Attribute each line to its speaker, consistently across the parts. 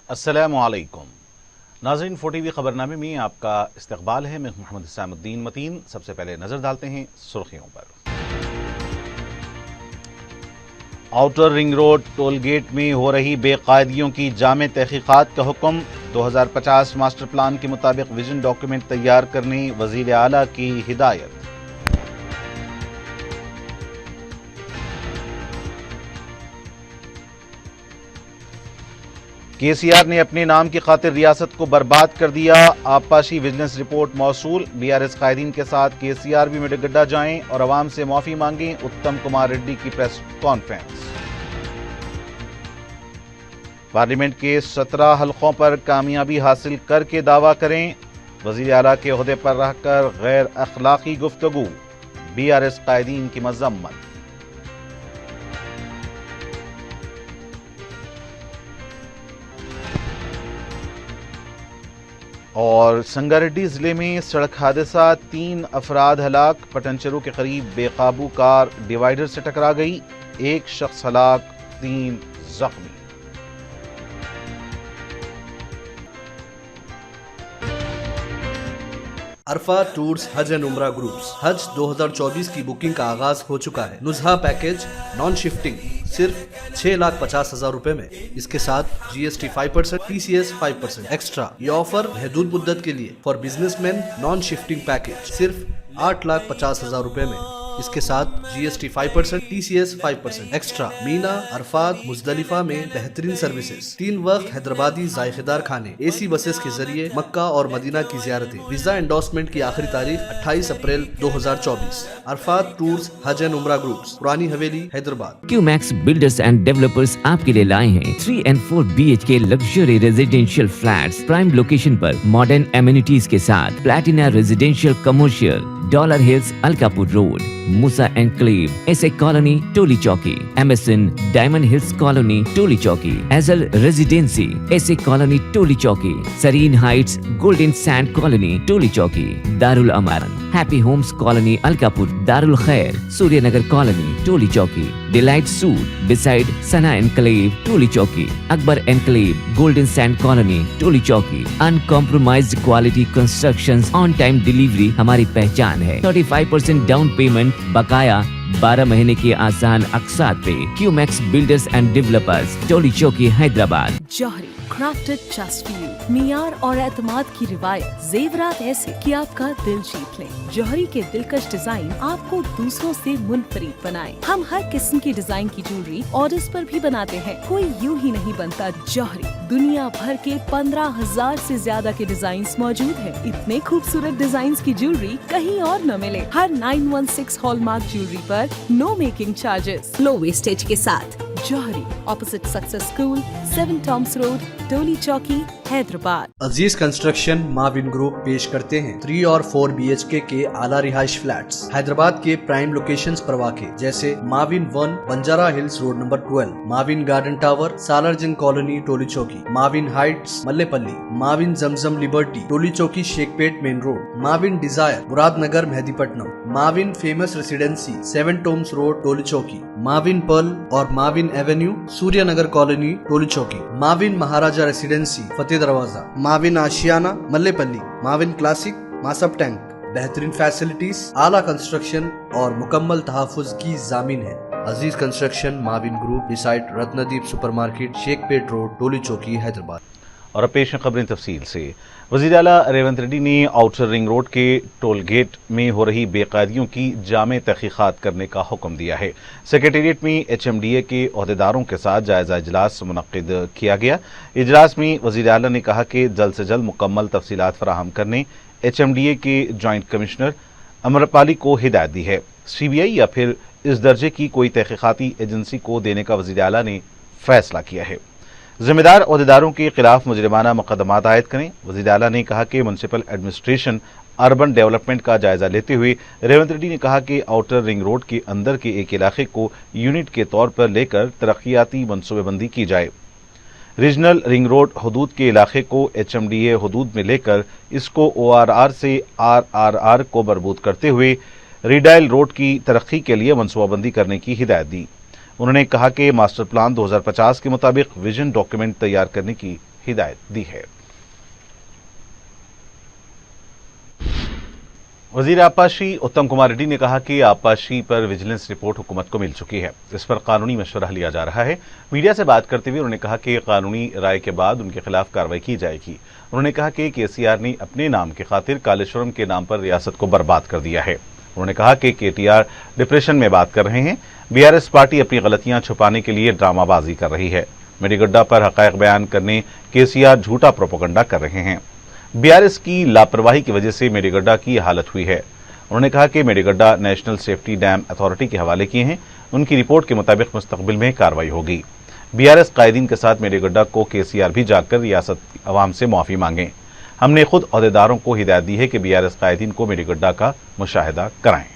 Speaker 1: السلام علیکم ناظرین، 4TV خبرنامے میں آپ کا استقبال ہے۔ میں محمد حسام الدین متین۔ سب سے پہلے نظر ڈالتے ہیں سرخیوں پر۔ Outer ring road toll gate میں ہو رہی بے قاعدگیوں کی جامع تحقیقات کا حکم۔ 2050 ماسٹر پلان کے مطابق ویژن ڈاکیومنٹ تیار کرنے وزیر اعلیٰ کی ہدایت۔ KCR نے اپنے نام کی خاطر ریاست کو برباد کر دیا۔ آبپاشی ویجلنس رپورٹ موصول۔ BRS قائدین کے ساتھ KCR بھی میڈگڈہ جائیں اور عوام سے معافی مانگیں۔ اتم کمار ریڈی کی پریس کانفرنس۔ پارلیمنٹ کے 17 حلقوں پر کامیابی حاصل کر کے دعویٰ کریں۔ وزیر اعلیٰ کے عہدے پر رہ کر غیر اخلاقی گفتگو۔ BRS قائدین کی مذمت۔ اور سنگاریڈی ضلع میں سڑک حادثہ، 3 افراد ہلاک۔ پٹنچرو کے قریب بے قابو کار ڈیوائیڈر سے ٹکرا گئی، 1 شخص ہلاک، 3 زخمی۔
Speaker 2: عرفہ ٹورز حج اینڈ عمرہ گروپس حج 2024 کی بکنگ کا آغاز ہو چکا ہے۔ نزہہ پیکیج نان شفٹنگ صرف 6,50,000 روپے میں، اس کے ساتھ GST 5%، TCS 5% ایکسٹرا۔ یہ آفر محدود مدت کے لیے for business man naan shifting package صرف 8,50,000 روپے میں، اس کے ساتھ GST 5%، TCS 5% extra. Mina, Arafat, Muzdalifah میں بہترین سروسز، 3 وقت حیدرآبادی ذائقہ دار کھانے، AC بسز کے ذریعے مکہ اور مدینہ کی زیارتیں۔ ویزا انڈورسمنٹ کی آخری تاریخ 28 اپریل 2024۔ عرفات ٹورز حج اینڈ عمرہ groups, Purani Haveli, Hyderabad.
Speaker 3: QMax builders and developers آپ کے لیے لائے ہیں 3 and 4 BHK luxury residential flats prime location پر ماڈرن ایمینٹیز کے ساتھ۔ Platina residential commercial, dollar hills, Alkapur road, Musa enclave, ایسے colony, Toli Chowki, MSN diamond Hills colony, Toli چوکی، ایزل ریزیڈینسی، ایسے colony, Toli Chowki, Sareen heights, golden sand colony, Toli Chowki, Darulamar, happy homes colony, Alkapur, Darulkhair, Surya Nagar colony, Toli Chowki, delight suite beside Sana enclave, Toli Chowki, Akbar enclave, golden sand colony, Toli Chowki. Uncompromised quality constructions, on time delivery ہماری پہچان ہے۔ 35% down payment, بقایا 12 مہینے کے آسان اقساط پہ۔ QMax builders and developers, Toli Chowki, Hyderabad.
Speaker 4: جوہری کرافٹڈ جسٹ فار یو، معیار اور اعتماد کی روایت، زیورات ایسے کہ آپ کا دل جیت لیں۔ جوہری کے دلکش ڈیزائن آپ کو دوسروں سے منفرد بنائیں۔ ہم ہر قسم کی ڈیزائن کی جویلری آرڈرز پر بھی بناتے ہیں، کوئی یوں ہی نہیں بنتا۔ جوہری دنیا بھر کے 15,000 سے زیادہ کے ڈیزائنز موجود ہیں۔ اتنے خوبصورت ڈیزائنز کی جویلری کہیں اور نہ ملے۔ ہر 916 ہال مارک جویلری پر نو میکنگ چارجز، لو ویسٹیج کے ساتھ۔ جوہری، opposite success school, 7 Thomas road, Toli Chowki, Hyderabad.
Speaker 2: عزیز کنسٹرکشن ماون گروپ پیش کرتے ہیں 3 اور 4 BHK کے اعلیٰ رہائش فلیٹس حیدرآباد کے پرائم لوکیشنز پر واقع، جیسے Mavin 1 Banjara hills road number 12، Mavin garden tower, Salar Jung colony, Toli چوکی، ماون ہائٹس، ملے پلی، ماون زمزم لبرٹی، ٹولی چوکی، شیخ پیٹ مین روڈ، ماون ڈیزائر، مراد نگر، مہدی Patnam, ماون famous ریسیڈنسی، 7 Thomas road, Toli Chowki, ماون Pearl اور ماون ایونیو، سوریہ نگر کالونی، ٹولی چوکی، ماون مہاراجہ ریسیڈنسی، فتح دروازہ، ماون آشیانہ، ملے پلی، ماون کلاسک، ماسب ٹینک۔ بہترین فیسلٹیز، اعلیٰ کنسٹرکشن اور مکمل تحفظ کی ضامن ہے۔ عزیز construction ماون group, decide رتندیپ super market, شیخ پیٹ روڈ، ٹولی چوکی، حیدرآباد۔
Speaker 1: اور اب پیش ہیں خبریں تفصیل سے۔ وزیر اعلیٰ ریونت ریڈی نے آؤٹر رنگ روڈ کے ٹول گیٹ میں ہو رہی بے قاعدگیوں کی جامع تحقیقات کرنے کا حکم دیا ہے۔ سیکریٹریٹ میں HMDA کے عہدیداروں کے ساتھ جائزہ اجلاس منعقد کیا گیا۔ اجلاس میں وزیر اعلیٰ نے کہا کہ جلد سے جلد مکمل تفصیلات فراہم کرنے HMDA کے جوائنٹ کمشنر امرپالی کو ہدایت دی ہے۔ CBI یا پھر اس درجے کی کوئی تحقیقاتی ایجنسی کو دینے کا وزیر اعلیٰ نے فیصلہ کیا ہے۔ ذمہ دار عہدیداروں کے خلاف مجرمانہ مقدمات عائد کریں۔ وزیر اعلیٰ نے کہا کہ میونسپل ایڈمنسٹریشن اربن ڈیولپمنٹ کا جائزہ لیتے ہوئے ریونت ریڈی نے کہا کہ آؤٹر رنگ روڈ کے اندر کے ایک علاقے کو یونٹ کے طور پر لے کر ترقیاتی منصوبہ بندی کی جائے۔ ریجنل رنگ روڈ حدود کے علاقے کو HMDA حدود میں لے کر اس کو ORR سے RRR کو مربوط کرتے ہوئے ریڈائل روڈ کی ترقی کے لیے منصوبہ بندی کرنے کی ہدایت دی۔ انہوں نے کہا کہ ماسٹر پلان 2050 کے مطابق ویژن ڈاکیومنٹ تیار کرنے کی हिदायत दी है। वजीर आबपाशी उत्तम कुमार रेड्डी ने कहा कि आबपाशी पर विजिलेंस रिपोर्ट हुकूमत को मिल चुकी है, इस पर कानूनी मशवरा लिया जा रहा है। मीडिया से बात करते हुए उन्होंने कहा कि कानूनी राय के बाद उनके खिलाफ कार्रवाई की जाएगी। उन्होंने कहा कि केसीआर ने अपने नाम की खातिर कालेश्वरम के नाम पर रियासत को बर्बाद कर दिया है। उन्होंने कहा कि केटीआर डिप्रेशन में बात कर रहे हैं। बीआरएस पार्टी अपनी गलतियां छुपाने के लिए ड्रामाबाजी कर रही है। मेडीगड्डा पर हकायक बयान करने केसीआर झूठा प्रोपेगेंडा कर रहे हैं। बीआरएस की लापरवाही की वजह से मेडीगड्डा की हालत हुई है। उन्होंने कहा कि Medigadda national safety dam authority के हवाले किए हैं। उनकी रिपोर्ट के मुताबिक मुस्तकबिल में कार्रवाई होगी। बीआरएस कायदीन के साथ मेडीगड्डा को केसीआर भी जाकर रियासत अवाम से माफी मांगे। हमने खुद अहदेदारों को हिदायत दी है कि बीआरएस कायदीन को मेडीगड्डा का मुशाहिदा कराएं।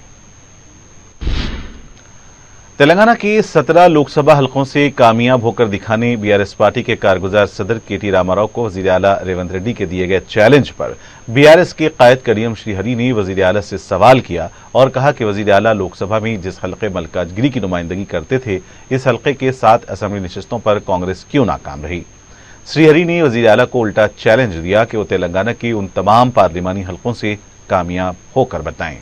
Speaker 1: तेलंगाना के 17 लोकसभा हलकों से कामयाब होकर दिखाने बीआरएस पार्टी के कारगुजार सदर केटी रामाराव को वजीर आला रेवंत रेड्डी के दिए गए चैलेंज पर बीआरएस के कायद करीम श्रीहरी ने वजीर आला से सवाल किया और कहा कि वजीर आला लोकसभा में जिस हल्के मल्काजगिरी की नुमाइंदगी करते थे, इस हल्के के 7 असेंबली नशिस्तों पर कांग्रेस क्यों नाकाम रही। श्रीहरी ने वजीर आला को उल्टा चैलेंज दिया कि वो तेलंगाना के उन तमाम पार्लिमानी हलकों से कामयाब होकर बताएं।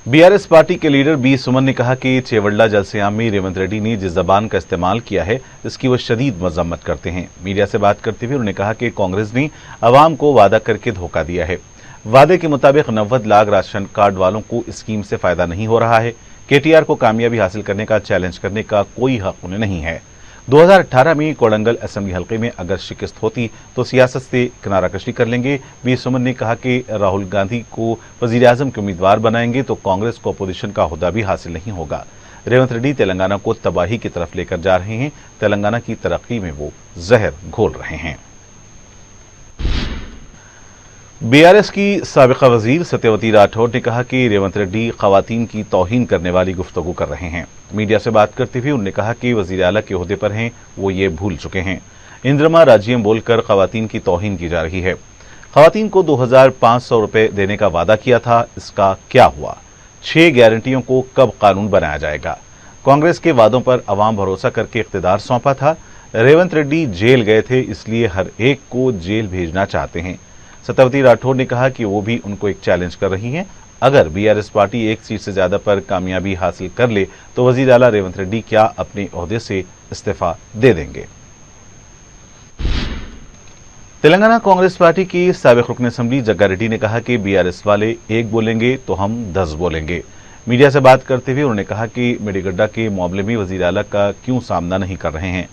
Speaker 1: बीआरएस पार्टी के लीडर बी सुमन ने कहा कि चेवल्ला जलसेआम में रेवंत रेड्डी ने जिस जबान का इस्तेमाल किया है, इसकी वो शदीद मजम्मत करते हैं। मीडिया से बात करते हुए उन्होंने कहा कि कांग्रेस ने अवाम को वादा करके धोखा दिया है। वादे के मुताबिक 90 लाख राशन कार्ड वालों को इस स्कीम से फायदा नहीं हो रहा है। केटीआर को कामयाबी हासिल करने का चैलेंज करने का कोई हक उन्हें नहीं है। 2018 में कोडंगल असेंबली हल्के में अगर शिकस्त होती तो सियासत से किनाराकशी कर लेंगे। बी सुमन ने कहा कि राहुल गांधी को वजीर आजम के उम्मीदवार बनाएंगे तो कांग्रेस को अपोजिशन का ओहदा भी हासिल नहीं होगा। रेवंत रेड्डी तेलंगाना को तबाही की तरफ लेकर जा रहे हैं। तेलंगाना की तरक्की में वो जहर घोल रहे हैं। बीआरएस की साबिका वजीर सत्यवती राठौर ने कहा कि रेवंत रेड्डी खवातीन की तौहीन करने वाली गुफ्तगू कर रहे हैं। मीडिया से बात करते हुए उन्होंने कहा कि वजीर आला के ओहदे पर हैं, वो ये भूल चुके हैं। इंद्रमा राज्यम बोलकर खवातीन की तौहीन की जा रही है। खवातीन को 2500 रुपए देने का वादा किया था, इसका क्या हुआ? 6 गारंटियों को कब कानून बनाया जाएगा? कांग्रेस के वादों पर अवाम भरोसा करके इख्तिदार सौंपा था। रेवंत रेड्डी जेल गए थे, इसलिए हर एक को जेल भेजना चाहते हैं। सत्यवती राठौर ने कहा कि वो भी उनको एक चैलेंज कर रही हैं। अगर बीआरएस पार्टी 1 सीट से ज्यादा पर कामयाबी हासिल कर ले तो वजीर आला रेवंत रेड्डी क्या अपने ओहदे से इस्तीफा दे देंगे? तेलंगाना कांग्रेस पार्टी की साबिक रुकन असेंबली जग्गा रेड्डी ने कहा कि बीआरएस वाले 1 बोलेंगे तो हम 10 बोलेंगे। मीडिया से बात करते हुए उन्होंने कहा कि मेडीगड्डा के मामले में वजीर आला का क्यों सामना नहीं कर रहे हैं।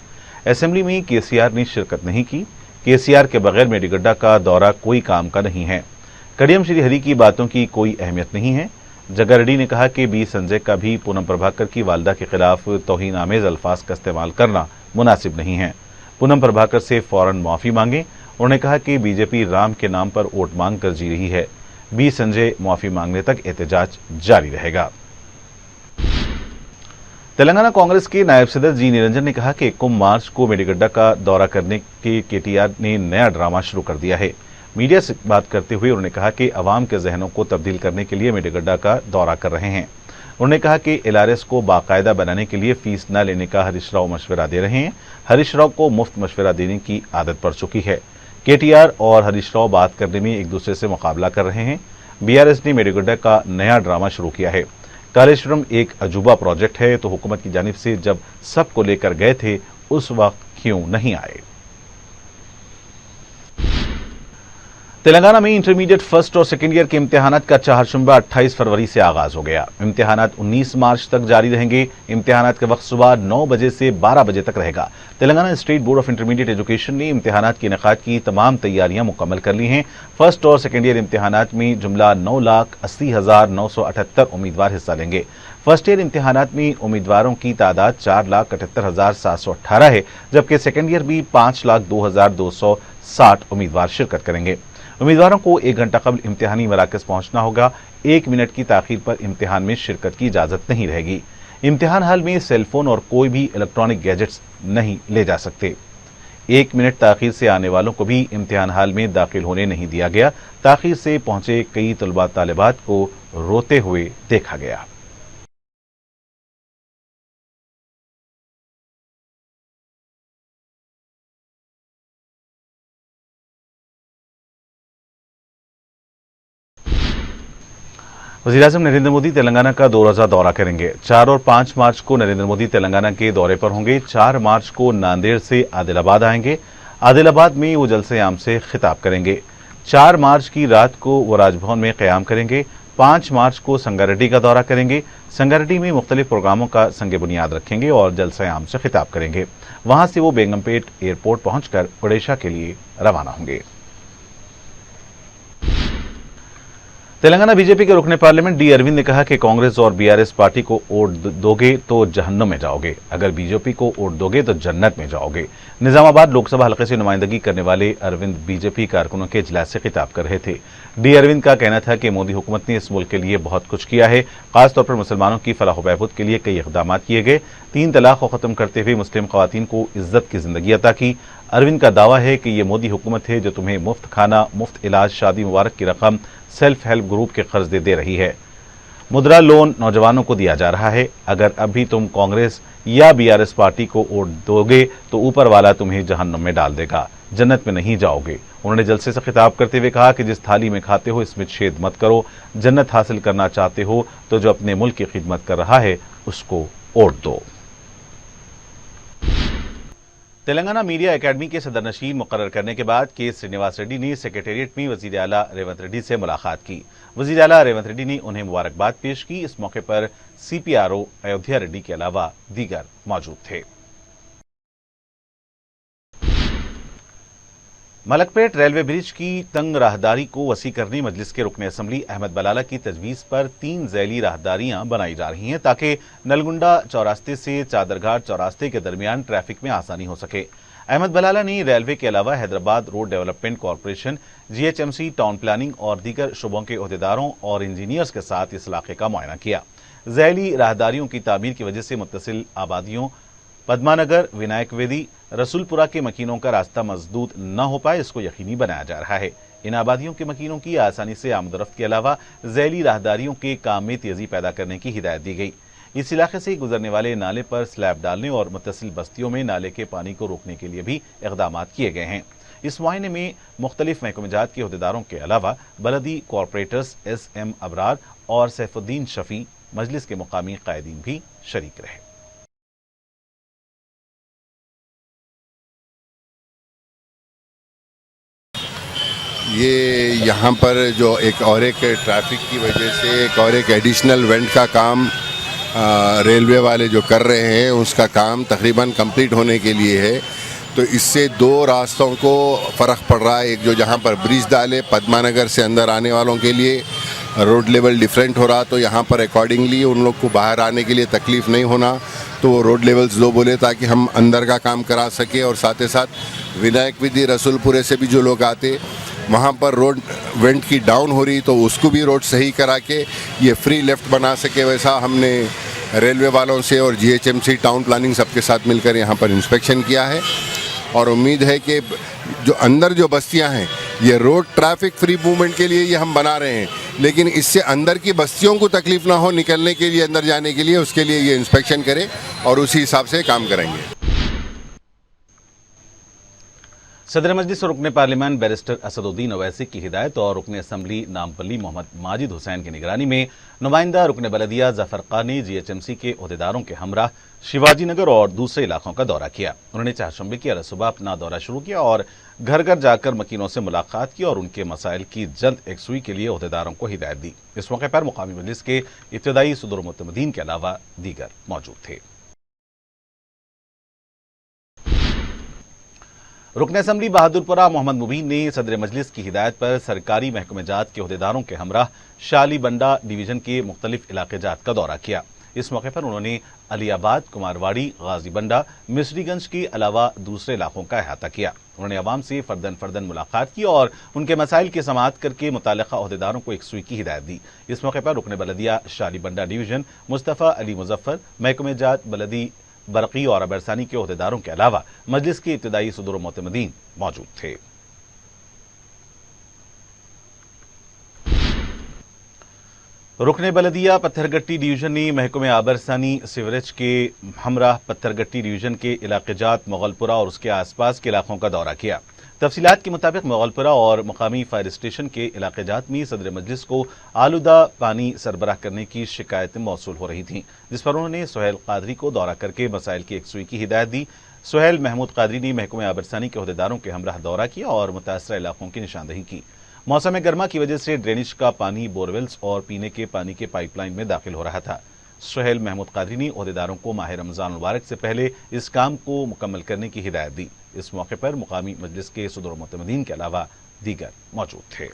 Speaker 1: असेंबली में केसीआर ने शिरकत नहीं की। केसीआर के बगैर मेडीगड्डा का दौरा कोई काम का नहीं है। कड़ियम श्रीहरि की बातों की कोई अहमियत नहीं है। जग्गा रेड्डी ने कहा कि बी संजय का भी पूनम प्रभाकर की वालदा के खिलाफ तौहीन आमेज अल्फाज का इस्तेमाल करना मुनासिब नहीं है। पूनम प्रभाकर से फौरन माफी मांगे। उन्होंने कहा कि बीजेपी राम के नाम पर वोट मांग कर जी रही है। बी संजय माफी मांगने तक एहतजाज जारी रहेगा। तेलंगाना कांग्रेस के नायब सदर जी निरंजन ने कहा कि 1 मार्च को मेडीगड्डा का दौरा करने के केटीआर ने नया ड्रामा शुरू कर दिया है। मीडिया से बात करते हुए उन्होंने कहा कि अवाम के जहनों को तब्दील करने के लिए मेडीगड्डा का दौरा कर रहे हैं। उन्होंने कहा कि एलआरएस को बाकायदा बनाने के लिए फीस न लेने का हरीश राव मशवरा दे रहे हैं। हरीश राव को मुफ्त मशवरा देने की आदत पड़ चुकी है। केटीआर और हरीश राव बात करने में एक दूसरे से मुकाबला कर रहे हैं। बीआरएस ने मेडीगड्डा का नया ड्रामा शुरू किया है। कालेश्वरम एक अजूबा प्रोजेक्ट है, तो हुकूमत की जानिब से जब सबको लेकर गए थे उस वक्त क्यों नहीं आए? तेलंगाना में इंटरमीडिएट फर्स्ट और सेकेंड ईयर के इम्तिहानात का चाहरशंबा 28 फरवरी से आगाज हो गया। इम्तिहानात 19 मार्च तक जारी रहेंगे। इम्तिहानात का वक्त सुबह 9 बजे से 12 बजे तक रहेगा। Telangana state board of intermediate education ने इम्तिहानात के इनेकाद की तमाम तैयारियां मुकम्मल कर ली हैं। फर्स्ट और सेकेंड ईयर इम्तिहानात में जुमला 9,80,978 उम्मीदवार हिस्सा लेंगे। फर्स्ट ईयर इम्तिहानात में उम्मीदवारों की तादाद 4,78,718 है, जबकि सेकेंड ईयर भी 5,02,260 उम्मीदवार शिरकत करेंगे। उम्मीदवारों को 1 घंटा कबल इम्तिहानी मराकज पहुंचना होगा। 1 मिनट की ताखीर पर इम्तिहान में शिरकत की इजाजत नहीं रहेगी। इम्तिहान हाल में सेलफोन और कोई भी इलेक्ट्रॉनिक गैजेट्स नहीं ले जा सकते। 1 मिनट ताखीर से आने वालों को भी इम्तिहान हाल में दाखिल होने नहीं दिया गया। ताखीर से पहुंचे कई तलबा तालिबात को रोते हुए देखा गया। वज़ीर-ए-आज़म नरेंद्र मोदी तेलंगाना का 2 रोज़ा दौरा करेंगे। 4 और 5 मार्च को नरेंद्र मोदी तेलंगाना के दौरे पर होंगे। 4 मार्च को नांदेड़ से आदिलाबाद आएंगे। आदिलाबाद में वो जलसे आम से खिताब करेंगे। 4 मार्च की रात को वो राजभवन में क़याम करेंगे। 5 मार्च को संगारेड्डी का दौरा करेंगे। संगारेड्डी में मुख्तलिफ प्रोग्रामों का संग बुनियाद रखेंगे और जलसे आम से खिताब करेंगे। वहां से वो बेगमपेट एयरपोर्ट पहुंचकर ओडिशा के लिए रवाना होंगे। तेलंगाना बीजेपी के रुकने पार्लियामेंट डी अरविंद ने कहा कि कांग्रेस और बीआरएस पार्टी को वोट दोगे तो जहन्नुम में जाओगे, अगर बीजेपी को वोट दोगे तो जन्नत में जाओगे। निजामाबाद लोकसभा हलके से नुमाइंदगी करने वाले अरविंद बीजेपी कारकुनों के इजलास से खिताब कर रहे थे। डी अरविंद का कहना था कि मोदी हुकूमत ने इस मुल्क के लिए बहुत कुछ किया है। खासतौर पर मुसलमानों की फलाह बहबूद के लिए कई इकदाम किए गए। 3 तलाक को खत्म करते हुए मुस्लिम खवातीन को इज्जत की जिंदगी अता की। अरविंद का दावा है कि ये मोदी हुकूमत है जो तुम्हें मुफ्त खाना, मुफ्त इलाज, शादी मुबारक की रकम सेल्फ हेल्प ग्रुप के कर्ज दे रही है। मुद्रा लोन नौजवानों को दिया जा रहा है। अगर अभी तुम कांग्रेस या बीआरएस पार्टी को वोट दोगे तो ऊपर वाला तुम्हें जहन्नुम में डाल देगा, जन्नत में नहीं जाओगे। उन्होंने जलसे से खिताब करते हुए कहा कि जिस थाली में खाते हो इसमें छेद मत करो। जन्नत हासिल करना चाहते हो तो जो अपने मुल्क की खिदमत कर रहा है उसको वोट दो। तेलंगाना मीडिया एकेडमी के सदरनशीन मुकर्रर करने के बाद के श्रीनिवास रेड्डी ने सेक्रेटेरिएट में वजीर आला रेवंत रेड्डी से मुलाकात की। वजीर आला रेवंत रेड्डी ने उन्हें मुबारकबाद पेश की। इस मौके पर सीपीआरओ अयोध्या रेड्डी के अलावा दीगर मौजूद थे। मलकपेट रेलवे ब्रिज की तंग राहदारी को वसी करने मजलिस के रुकने असम्बली अहमद बलाला की तजवीज़ पर 3 ज़ैली राहदारियां बनाई जा रही हैं ताकि नलगुंडा चौरास्ते से चादरघाट चौरास्ते के दरमियान ट्रैफिक में आसानी हो सके। अहमद बलाला ने रेलवे के अलावा Hyderabad road development corporation, GHMC, town planning और दीगर शुबों के ओहदेदारों और इंजीनियर्स के साथ इस इलाके का मुआयना किया। ज़ैली राहदारियों की तामीर की वजह से मुत्तसिल आबादियों पद्मानगर, विनायक वेदी, रसूलपुरा के मकीनों का रास्ता मजदूद न हो पाए, इसको यकीनी बनाया जा रहा है। इन आबादियों के मकीनों की आसानी से आमदरफ्त के अलावा ज़ैली राहदारियों के काम में तेजी पैदा करने की हिदायत दी गई। इस इलाके से गुजरने वाले नाले पर स्लैब डालने और मुत्तसिल बस्तियों में नाले के पानी को रोकने के लिए भी इक़दाम किए गए हैं। इस मुआयने में मुख्तलिफ महकमेजात के अहदेदारों के अलावा बलदी कॉरपोरेटर्स SM अबरार और सैफुद्दीन शफी, मजलिस के मुकामी कायदीन भी शरीक रहे।
Speaker 5: ये यहाँ पर जो एक ट्रैफिक की वजह से एक एडिशनल वेंट का काम रेलवे वाले जो कर रहे हैं उसका काम तकरीबन कंप्लीट होने के लिए है। तो इससे 2 रास्तों को फ़र्क पड़ रहा है। एक जो जहाँ पर ब्रिज डाले पद्मानगर से अंदर आने वालों के लिए रोड लेवल डिफरेंट हो रहा, तो यहाँ पर अकॉर्डिंगली उन लोग को बाहर आने के लिए तकलीफ़ नहीं होना, तो वो रोड लेवल्स 2 बोले ताकि हम अंदर का काम करा सके। और साथ ही साथ विनायक विधि रसूलपुरे से भी जो लोग आते वहाँ पर रोड वेंट की डाउन हो रही, तो उसको भी रोड सही करा के ये फ्री लेफ़्ट बना सके। वैसा हमने रेलवे वालों से और जीएचएमसी, टाउन प्लानिंग सबके साथ मिलकर यहाँ पर इंस्पेक्शन किया है। और उम्मीद है कि जो अंदर जो बस्तियाँ हैं ये रोड ट्रैफिक फ्री मूवमेंट के लिए ये हम बना रहे हैं, लेकिन इससे अंदर की बस्तियों को तकलीफ़ ना हो निकलने के लिए, अंदर जाने के लिए, उसके लिए ये इंस्पेक्शन करें और उसी हिसाब से काम करेंगे।
Speaker 1: सदर मजलिस और रुकने पार्लियामान बैरिस्टर असदुद्दीन ओवैसी की हिदायत और रुकने असम्बली नामपल्ली मोहम्मद माजिद हुसैन की निगरानी में नुमाइंदा रुकने बलदिया जफर खान ने जीएचएमसी के ओहदेदारों के हमरा शिवाजी नगर और दूसरे इलाकों का दौरा किया। उन्होंने चारशंबे की अलग सुबह अपना दौरा शुरू किया और घर घर जाकर मकीनों से मुलाकात की और उनके मसाइल की जल्द एकसुई के लिए ओहदेदारों को हिदायत दी। इस मौके पर मुकामी मजलिस के इब्तदाई सदर मुतमदीन के अलावा दीगर मौजूद थे। रुकने असम्बली बहादुरपुरा मोहम्मद मुबीन ने सदर मजलिस की हिदायत पर सरकारी महकमेजात के ओहदेदारों के हमरा शाली बंडा डिवीजन के मुख्तलिफ इलाकेजात का दौरा किया। इस मौके पर उन्होंने अलीआबाद, कुमारवाड़ी, गाजी बंडा, मिस्रीगंज के अलावा दूसरे इलाकों का अहाता किया। उन्होंने अवाम से फर्दन मुलाकात की और उनके मसाइल की समाअत करके मुतालिका ओहदेदारों को एकसुई की हिदायत दी। इस मौके पर रुकने बलदिया शाली बंडा डिवीजन मुस्तफ़ा अली मुजफ्फर, महकमेजात बलदी बरकी और अबरसानी के ओहदेदारों के अलावा मजलिस के इब्तदाई सदर मुतमदीन मौजूद थे। रुकने बलदिया पत्थरगट्टी डिवीजन ने महकमे आबरसानी सीवरेज के हमरा पत्थरगट्टी डिवीजन के इलाकेजात मुगलपुरा और उसके आसपास के इलाकों का दौरा किया। तफसीलात के मुताबिक मोगलपुरा और मकामी फायर स्टेशन के इलाके जात में सदर मजलिस को आलूदा पानी सरबराह करने की शिकायतें मौसूल हो रही थीं, जिस पर उन्होंने सुहेल कादरी को दौरा करके मसाइल की यकसुई की हिदायत दी। सुहेल महमूद कादरी ने महकमे आबरसानी के अहदेदारों के हमराह दौरा किया और मुतासरा इलाकों की निशानदही की। मौसम गर्मा की वजह से ड्रेनेज का पानी बोरवेल्स और पीने के पानी के पाइपलाइन में दाखिल हो रहा था। सुहेल महमूद कादरी ने अहदेदारों को माह रमजान मुबारक से पहले इस काम को मुकम्मल करने की हिदायत दी। इस मौके पर मुकामी मजलिस के सदर मुतमदीन के अलावा दीगर मौजूद थे।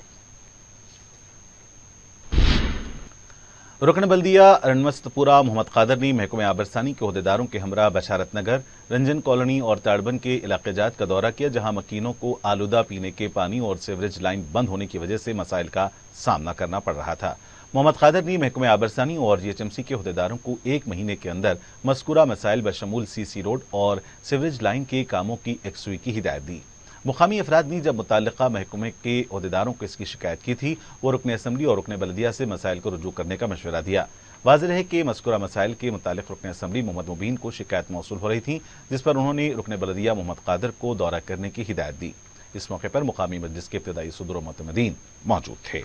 Speaker 1: रुकन बल्दिया रणमस्तपुरा मोहम्मद कादर ने महकमे आबरसानी के अहदेदारों के हमरा बशारत नगर, रंजन कॉलोनी और ताड़बन के इलाके जात का दौरा किया, जहां मकीनों को आलूदा पीने के पानी और सीवरेज लाइन बंद होने की वजह से मसाइल का सामना करना पड़ रहा था। मोहम्मद कादर ने महकमे आबरसानी और जीएचएमसी के अहदेदारों को 1 महीने के अंदर मस्कुरा मसाइल बशमूल सीसी रोड और सीवरेज लाइन के कामों की यकसुई की हिदायत दी। मुकामी अफराद ने जब मुताल्लिका महकमे के अहदेदारों को इसकी शिकायत की थी, वो रुकन असम्बली और रुकन बल्दिया से मसाइल को रुजू करने का मशवरा दिया। वाज़ेह है कि मस्कुरा मसाइल के मुतालिक रुकन असम्बली मोहम्मद मुबीन को शिकायत मौसूल हो रही थी, जिस पर उन्होंने रुकन बल्दिया मोहम्मद कादर को दौरा करने की हिदायत दी। इस मौके पर मुकामी मजलिस के इब्तिदाई सदर मुतमदीन मौजूद थे।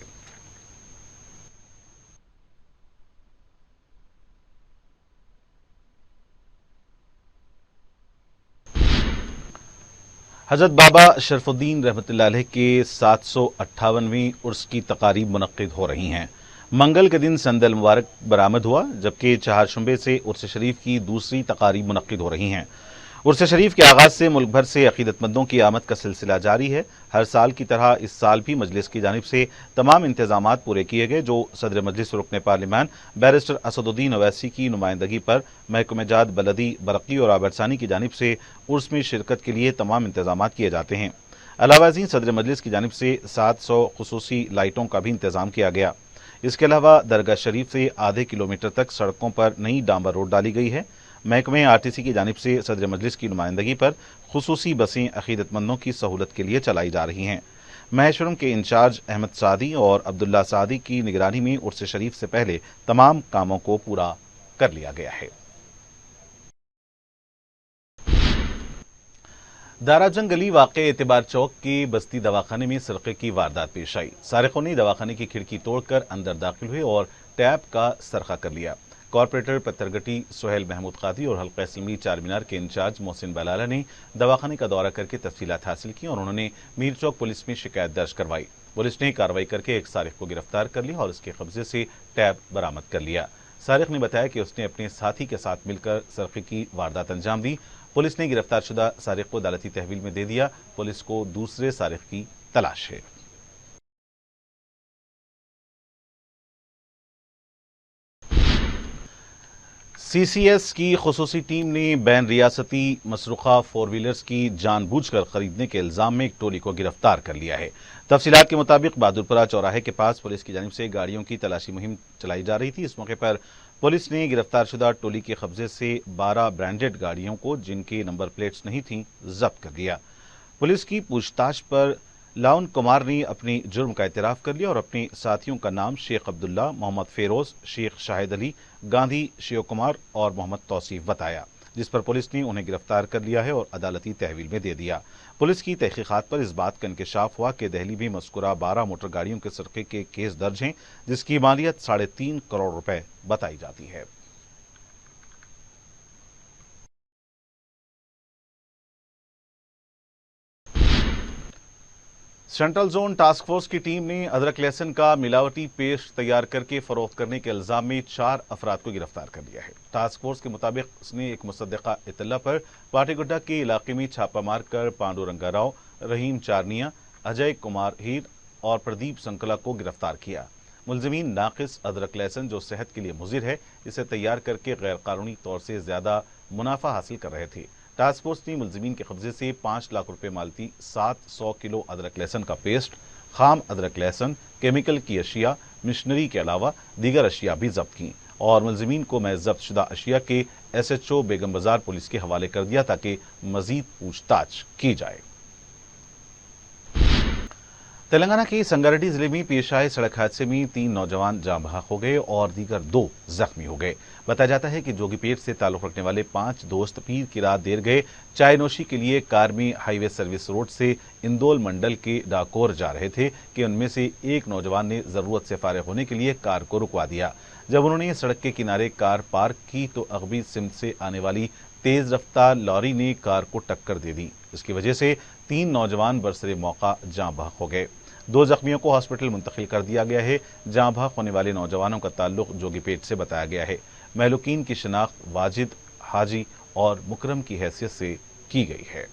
Speaker 1: हजरत बाबा शरफुद्दीन रहमतुल्लाह अलैह के 758वीं उर्स की तकारीब मुनक्किद हो रही हैं। मंगल के दिन संदल मुबारक बरामद हुआ, जबकि चहारशंबे से उर्स शरीफ की दूसरी तकारीब मुनक्किद हो रही हैं। उर्स शरीफ के आगाज से मुल्क भर से अकीदतमंदों की आमद का सिलसिला जारी है। हर साल की तरह इस साल भी मजलिस की जानिब से तमाम इंतजामात पूरे किए गए, जो सदर मजलिस रुकन पार्लिमान बैरिस्टर असदुद्दीन अवैसी की नुमाइंदगी पर महकमे जात बलदी बरकी और आबरसानी की जानिब से उर्स में शिरकत के लिए तमाम इंतजामात किए जाते हैं। अलावा सदर मजलिस की जानिब से 700 खुसूसी लाइटों का भी इंतजाम किया गया। इसके अलावा दरगाह शरीफ से आधे किलोमीटर तक सड़कों पर नई डांबर रोड डाली गई है। महकमे आरटीसी की जानिब से सदर मजलिस की नुमाइंदगी पर खुसूसी बसें अकीदतमंदों की सहूलत के लिए चलाई जा रही हैं। महेश्वरम के इंचार्ज अहमद सादी और अब्दुल्ला सादी की निगरानी में उर्स शरीफ से पहले तमाम कामों को पूरा कर लिया गया है। दाराजंग गली वाक़े एतबार चौक के बस्ती दवाखाने में सरक़े की वारदात पेश आई। सारिकों ने दवाखाने की खिड़की तोड़कर अंदर दाखिल हुए और टैप का सरखा कर लिया। कॉर्पोरेटर पत्थरगटी सुहेल महमूद कादरी और हल्का असम्बली चारमीनार के इंचार्ज मोहसिन बलाला ने दवाखाने का दौरा करके तफसीलात हासिल की और उन्होंने मीर चौक पुलिस में शिकायत दर्ज करवाई। पुलिस ने कार्रवाई करके एक सारिक को गिरफ्तार कर लिया और उसके कब्जे से टैब बरामद कर लिया। सारिक ने बताया कि उसने अपने साथी के साथ मिलकर सरक़े की वारदात अंजाम दी। पुलिस ने गिरफ्तार शुदा सारिक को अदालती तहवील में दे दिया। पुलिस को दूसरे सारिक की तलाश है। सीसीएस की खुसूसी टीम ने बैन रियासती मसरूखा 4 व्हीलर्स की जानबूझकर खरीदने के इल्जाम में एक टोली को गिरफ्तार कर लिया है। तफसीलात के मुताबिक बहादुरपुरा चौराहे के पास पुलिस की जानिब से गाड़ियों की तलाशी मुहिम चलाई जा रही थी। इस मौके पर पुलिस ने गिरफ्तार शुदा टोली के कब्जे से 12 ब्रांडेड गाड़ियों को, जिनके नंबर प्लेट्स नहीं थीं, जब्त कर लिया। पुलिस की पूछताछ पर लाउन कुमार ने अपनी जुर्म का इतराफ़ कर लिया और अपने साथियों का नाम शेख अब्दुल्ला, मोहम्मद फेरोज, शेख शाहिद अली, गांधी शिव कुमार और मोहम्मद तौसीफ बताया, जिस पर पुलिस ने उन्हें गिरफ्तार कर लिया है और अदालती तहवील में दे दिया। पुलिस की तहकीकात पर इस बात का इंकशाफ हुआ कि दहली में मज़कूरा 12 मोटर गाड़ियों के सरक़े के केस दर्ज हैं, जिसकी मालियत 3.5 करोड़ रुपए बताई जाती है। सेंट्रल जोन टास्क फोर्स की टीम ने अदरक लहसुन का मिलावटी पेस्ट तैयार करके फरोख्त करने के इल्जाम में 4 अफराद को गिरफ्तार कर लिया है। टास्क फोर्स के मुताबिक उसने एक मुसद्दका इत्तला पर पाटीगुड्डा के इलाके में छापा मारकर पांडुरंगा राव, रहीम चारनिया, अजय कुमार हीर और प्रदीप संकला को गिरफ्तार किया। मुलजिमीन नाकिस अदरक लहसुन, जो सेहत के लिए मुज़िर है, इसे तैयार करके गैर कानूनी तौर से ज्यादा मुनाफा हासिल कर रहे थे। टास्क फोर्स ने मुलजिमीन के कब्जे से 5 लाख रुपए मालती 700 किलो अदरक लहसुन का पेस्ट, खाम अदरक लहसुन, केमिकल की अशिया, मिशनरी के अलावा दीगर अशिया भी जब्त की और मुलजिमीन को महज जब्त शुदा अशिया के SHO बेगम बाजार पुलिस के हवाले कर दिया ताकि मजीद पूछताछ की जाए। तेलंगाना के संगारेड्डी जिले में पेश आए सड़क हादसे में 3 नौजवान जाँ बहक हो गए और दीगर 2 जख्मी हो गए। बताया जाता है कि जोगीपेट से ताल्लुक रखने वाले 5 दोस्त पीर की रात देर गए चाय नोशी के लिए कार में हाईवे सर्विस रोड से इंदौल मंडल के डाकोर जा रहे थे कि उनमें से एक नौजवान ने जरूरत से फारिग होने के लिए कार को रुकवा दिया। जब उन्होंने सड़क के किनारे कार पार्क की तो अगबी सिमत से आने वाली तेज रफ्तार लॉरी ने कार को टक्कर दे दी। इसकी वजह से 3 नौजवान बरसरे मौका जाँ बहक हो गए। 2 जख्मियों को हॉस्पिटल मुंतकिल कर दिया गया है। जाँ बहक होने वाले नौजवानों का ताल्लुक जोगीपेट से बताया गया है। महलूकीन की शिनाख्त वाजिद, हाजी और मुकरम की हैसियत से की गई है।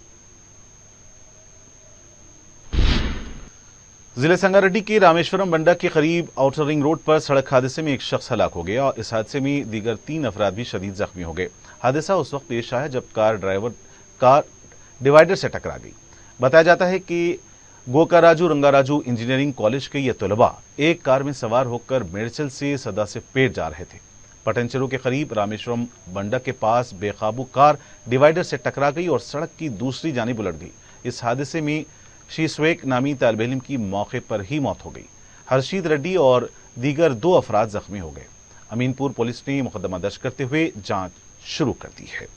Speaker 1: जिले संगारेड्डी के रामेश्वरम बंडा के करीब आउटर रिंग रोड पर सड़क हादसे में एक शख्स हलाक हो गया और इस हादसे में दीगर 3 अफराद भी शदीद जख्मी हो गए। हादसा उस वक्त पेश आया जब कार डिवाइडर से टकरा गई। बताया जाता है कि गोकाराजू रंगाराजू इंजीनियरिंग कॉलेज के ये तलबा एक कार में सवार होकर मेडचल से सदासिफ पेट जा रहे थे। पटनचेरू के करीब रामेश्वरम बंडा के पास बेकाबू कार डिवाइडर से टकरा गई और सड़क की दूसरी जानिब उलट गई। इस हादसे में शीसवेक नामी तालिब इल्म की मौके पर ही मौत हो गई। हर्षीद रेड्डी और दीगर 2 अफराद जख्मी हो गए। अमीनपुर पुलिस ने मुकदमा दर्ज करते हुए जांच शुरू कर दी है।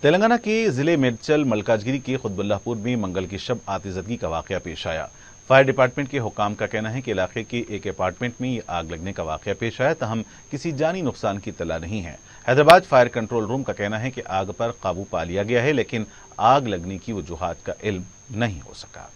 Speaker 1: तेलंगाना के जिले मेडचल मलकाजगिरी के खुतबुल्लाहपुर में मंगल की शब आतिशबाजी का वाकया पेश आया। फायर डिपार्टमेंट के हुकाम का कहना है कि इलाके के एक अपार्टमेंट में आग लगने का वाकया पेश आया, तहम किसी जानी नुकसान की इत्तला नहीं है। हैदराबाद फायर कंट्रोल रूम का कहना है कि आग पर काबू पा लिया गया है, लेकिन आग लगने की वजूहात का इल्म नहीं हो सका।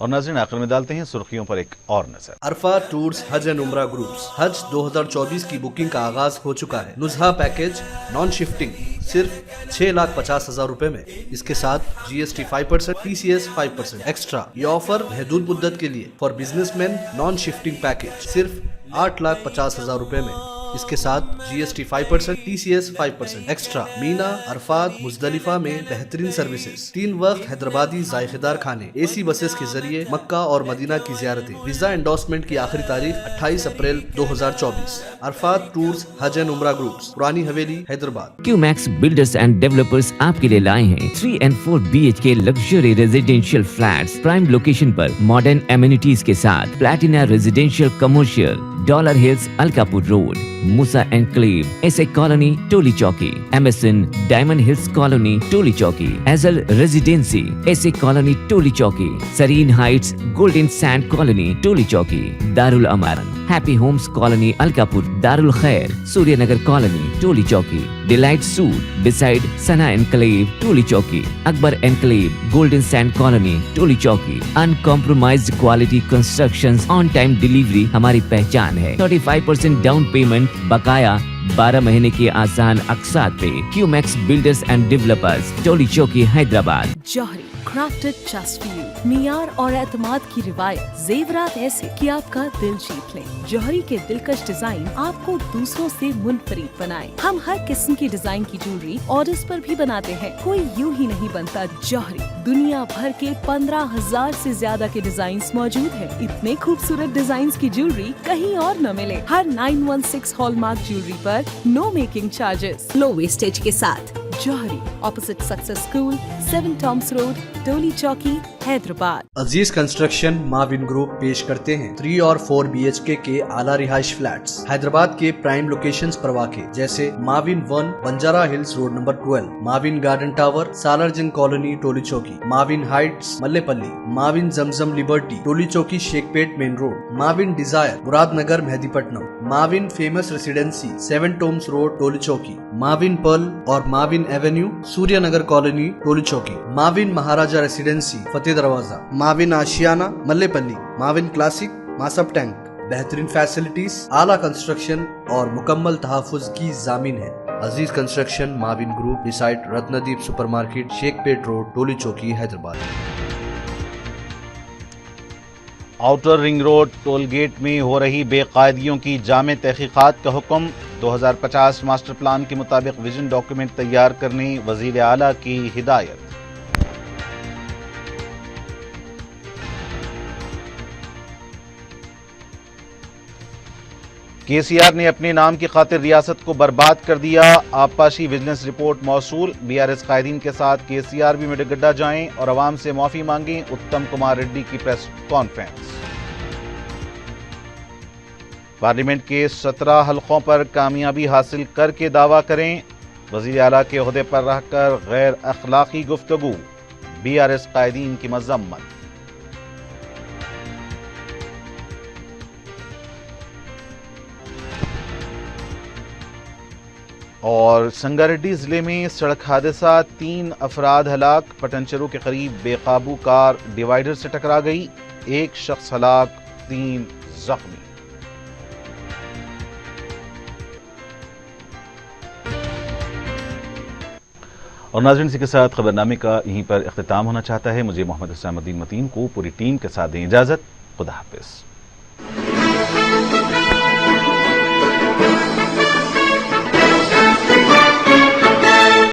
Speaker 1: और नाज़रीन, आखिर में डालते हैं सुर्खियों पर एक और नजर।
Speaker 2: अरफा टूर्स हज एंड उम्रा ग्रुप्स हज 2024 की बुकिंग का आगाज हो चुका है। नुजहा पैकेज नॉन शिफ्टिंग सिर्फ 6,50,000 रुपए में। इसके साथ GST 5%, TCS 5% एक्स्ट्रा। ये ऑफर महदूद मुद्दत के लिए। For businessman non shifting package सिर्फ 8,50,000 रुपए में। इसके साथ GST 5%, TCS 5% extra. Mina, Arafat, Muzdalifah में बेहतरीन सर्विसेज, 3 वक्त हैदराबादी जायकेदार खाने, AC बसेस के जरिए मक्का और मदीना की जियारतें। वीजा एंडोर्समेंट की आखिरी तारीख 28 अप्रैल 2024। अरफात टूर्स हज एंड उम्रा groups, Purani Haveli, Hyderabad.
Speaker 3: Qmax builders and developers आपके लिए लाए हैं 3 and 4 BHK luxury residential flats prime location पर मॉडर्न एमिनिटीज के साथ। Platina residential commercial, dollar hills, Alkapur road, Musa enclave, SA colony, Toli Chowki, MSN diamond hills colony, Toli Chowki, एजल residency, SA colony, Toli Chowki, Sareen heights, golden sand colony, Toli Chowki, Darul Amaran, happy homes colony, Alkapur, Darul Khair, Suryanagar colony, Toli Chowki, delight suite beside Sana enclave, Toli Chowki, Akbar enclave, golden sand colony, Toli Chowki. Uncompromised quality constructions, on time delivery हमारी पहचान है। 35% down payment, बकाया 12 महीने की आसान अक़सात पे। QMax builders and developers, Toli Chowki, Hyderabad.
Speaker 4: Johri crafted just for you। मियार और एतमाद की रिवायत, जेवरात ऐसे कि आपका दिल जीत ले। जौहरी के दिलकश डिजाइन आपको दूसरों से मुनफरिद बनाए। हम हर किस्म की डिजाइन की ज्वेलरी ऑर्डर्स पर भी बनाते हैं। कोई यूं ही नहीं बनता। जौहरी दुनिया भर के 15,000 से ज्यादा के डिजाइन मौजूद है। इतने खूबसूरत डिजाइन की ज्वेलरी कहीं और न मिले। हर 916 हॉलमार्क ज्वेलरी पर no making charges, low wastage के साथ। Jauhari, opposite success school, 7 tombs road, Toli Chowki, Hyderabad.
Speaker 2: Aziz construction Mavin group पेश करते हैं 3 और 4 BHK के आला रिहाइश फ्लैट्स हैदराबाद के प्राइम लोकेशंस पर वाक़े, जैसे Mavin 1 Banjara hills road number 12, Mavin garden tower, Salarjung colony, Toli Chowki, Mavin heights, Mallepally, Mavin Zamzam liberty, Toli Chowki, Shaikpet main road, Mavin desire, Muradnagar, Mehdipatnam, Mavin famous residency, 7 tombs road, Toli Chowki, Mavin pearl और Mavin avenue, Suryanagar colony, Toli Chowki, Mavin Maharaja residency, Fateh Darwaza, Mavin Ashiana, Mallepally, Mavin classic, Masab tank. बेहतरीन facilities, आला construction और मुकम्मल तहफ़्फ़ुज़ की ज़ामिन है। Aziz construction Mavin group, beside Ratnadeep supermarket, Shaikpet road, Toli Chowki, Hyderabad.
Speaker 1: Outer ring road toll gate में हो रही बेकायदियों की जामे तहकीकात का हुक्म। 2050 मास्टर प्लान के मुताबिक विजन डॉक्यूमेंट तैयार करने वज़ीर आला की हिदायत। KCR نے اپنے نام کی خاطر ریاست کو برباد کر دیا، آبپاشی ویجیلنس رپورٹ موصول، BRS قائدین کے ساتھ KCR بھی میڈگڈہ جائیں اور عوام سے معافی مانگیں، اتم کمار ریڈی کی پریس کانفرنس۔ پارلیمنٹ کے 17 حلقوں پر کامیابی حاصل کر کے دعویٰ کریں، وزیر اعلیٰ کے عہدے پر رہ کر غیر اخلاقی گفتگو، BRS قائدین کی مذمت۔ اور سنگاریڈی ضلع میں سڑک حادثہ، 3 افراد ہلاک، پٹنچرو کے قریب بے قابو کار ڈیوائیڈر سے ٹکرا گئی، 1 شخص ہلاک، 3 زخمی۔ اور ناظرین، اسی کے ساتھ خبرنامے کا یہیں پر اختتام ہونا چاہتا ہے۔ مجھے محمد حسام الدین متین کو پوری ٹیم کے ساتھ دیں اجازت۔ خدا حافظ۔